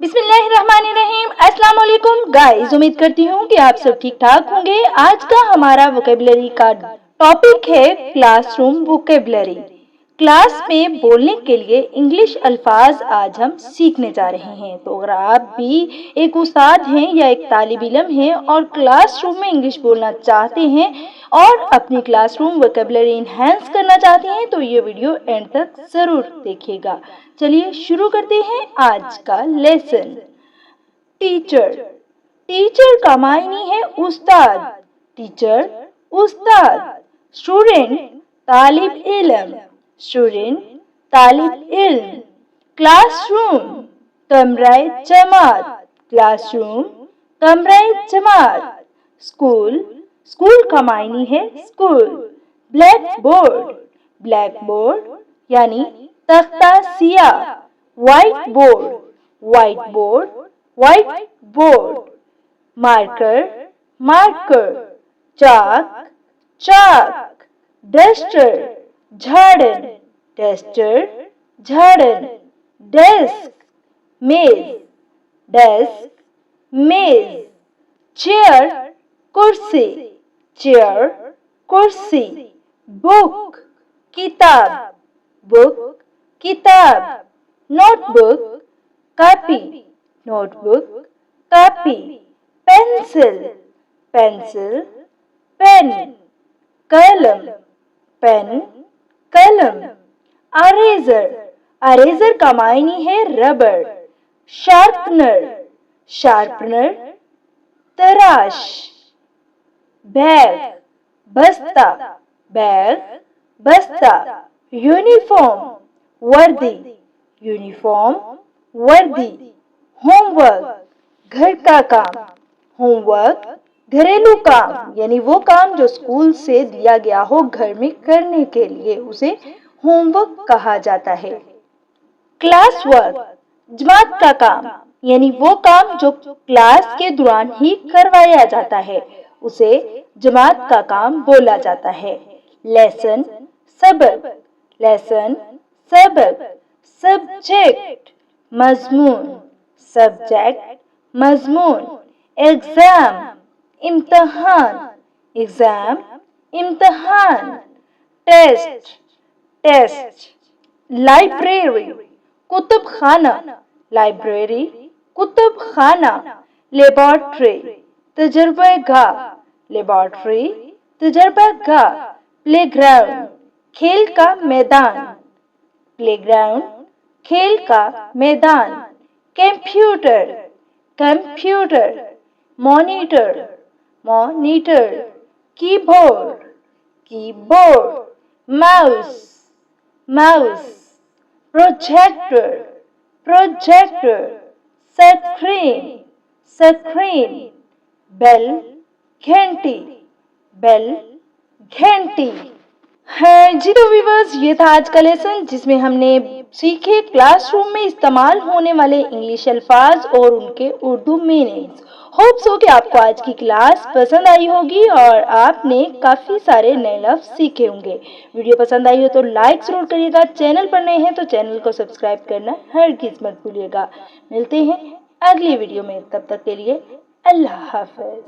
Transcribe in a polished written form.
बिस्मिल्लाहिर्रहमानिर्रहीम। अस्सलाम वालेकुम गाइस, उम्मीद करती हूँ कि आप सब ठीक ठाक होंगे। आज का हमारा वोकेबलरी का टॉपिक है क्लासरूम वोकेबलरी। क्लास में बोलने के लिए इंग्लिश अल्फाज आज हम सीखने जा रहे हैं। तो अगर आप भी एक उस्ताद हैं या एक तालिब इल्म हैं और क्लासरूम में इंग्लिश बोलना चाहते हैं और अपनी क्लासरूम वोकेबलरी इनहेंस करना चाहते हैं तो ये वीडियो एंड तक जरूर देखिएगा। चलिए शुरू करते हैं आज का लेसन। टीचर। टीचर का मायने है उस्ताद। टीचर उस्ताद। स्टूडेंट तालिब इल्म। स्टूडेंट तालिब इल्म। क्लासरूम कमराए जमात। क्लासरूम कमराए जमात। स्कूल। स्कूल का मायने है school. Black board. Black board यानी तख्ता सियाह। White board. White board. White board. Marker. Marker. Chalk. Chalk. Duster. झाड़न। डस्टर। झाड़न। डेस्क। मेज। डेस्क। मेज। चेयर कुर्सी। चेयर कुर्सी। बुक किताब। बुक किताब। Notebook copy. Notebook copy. Pencil. Pencil. Pen. कलम। पेन कलम। अरेजर। अरेजर का मायने है रबड़। शार्पनर। शार्पनर तराश। बैग बस्ता। बैग बस्ता। यूनिफॉर्म वर्दी। यूनिफॉर्म वर्दी। होमवर्क घर का काम। होमवर्क घरेलू काम यानी वो काम जो स्कूल से दिया गया हो घर में करने के लिए उसे होमवर्क कहा जाता है। क्लास वर्क जमात का काम यानी वो काम जो क्लास के दौरान ही करवाया जाता है उसे जमात का काम बोला जाता है। लेसन सबक। लेसन सबक। सब्जेक्ट मजमून। सब्जेक्ट मजमून। एग्जाम इम्तहान। एग्जाम इम्तहान। Test test. लाइब्रेरी कुतुब खाना। लाइब्रेरी कुतुब खाना। लेबोरेटरी तजर्बेगाह। लेबोरेटरी तजर्बेगाह। प्लेग्राउंड खेल का मैदान। प्लेग्राउंड खेल का मैदान। Computer computer. Monitor monitor. Keyboard keyboard. Mouse mouse. Projector projector. Screen screen. Bell घंटी बेल घंटी। है जी तो व्यूअर्स, ये था आज का लेसन जिसमें हमने सीखे क्लासरूम में इस्तेमाल होने वाले इंग्लिश अल्फाज और उनके उर्दू मीनिंग्स। होप सो कि आपको आज की क्लास पसंद आई होगी और आपने काफी सारे नए लफ्ज सीखे होंगे। वीडियो पसंद आई हो तो लाइक जरूर करिएगा। चैनल पर नए हैं तो चैनल को सब्सक्राइब करना हरगिज मत भूलिएगा। मिलते हैं अगली वीडियो में, तब तक के लिए अल्लाह हाफिज।